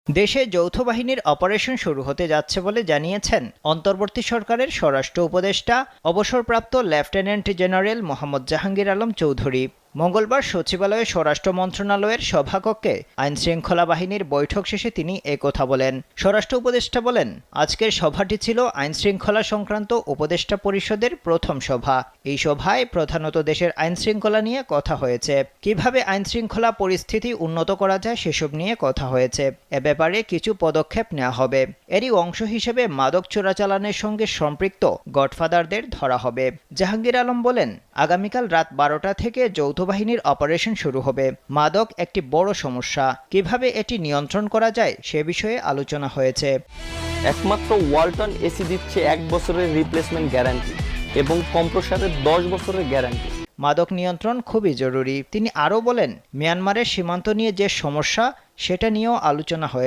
দেশে যৌথ বাহিনীর অপারেশন শুরু হতে যাচ্ছে বলে জানিয়েছেন অন্তর্বর্তী সরকারের স্বরাষ্ট্র উপদেষ্টা অবসরপ্রাপ্ত লেফটেন্যান্ট জেনারেল মোহাম্মদ জাহাঙ্গীর আলম চৌধুরী। মঙ্গলবার সচিবালয়ে স্বরাষ্ট্র মন্ত্রণালয়ের সভাকক্ষে আইনশৃঙ্খলা বাহিনীর বৈঠক শেষে তিনি একথা বলেন। স্বরাষ্ট্র উপদেষ্টা বলেন, আজকের সভাটি ছিল আইনশৃঙ্খলা সংক্রান্ত উপদেষ্টা পরিষদের প্রথম সভা। এই সভায় প্রধানত দেশের আইনশৃঙ্খলা নিয়ে কথা হয়েছে। কিভাবে আইনশৃঙ্খলা পরিস্থিতি উন্নত করা যায় সেসব নিয়ে কথা হয়েছে। এ ব্যাপারে কিছু পদক্ষেপ নেওয়া হবে। এরই অংশ হিসেবে মাদক চোরাচালানের সঙ্গে সম্পৃক্ত গডফাদারদের ধরা হবে। জাহাঙ্গীর আলম বলেন, আগামীকাল রাত 12টা থেকে যৌথ বাহিনীর অপারেশন শুরু হবে। মাদক একটি বড় সমস্যা, কিভাবে এটি নিয়ন্ত্রণ করা যায় সে বিষয়ে আলোচনা হয়েছে। একমাত্র ওয়ালটন এসি দিচ্ছে 1 বছরের রিপ্লেসমেন্ট গ্যারান্টি এবং কম্প্রেসারের 10 বছরের গ্যারান্টি। মাদক নিয়ন্ত্রণ খুবই জরুরি। তিনি আরও বলেন, মিয়ানমারের সীমান্ত নিয়ে যে সমস্যা সেটা নিয়েও আলোচনা হয়েছে।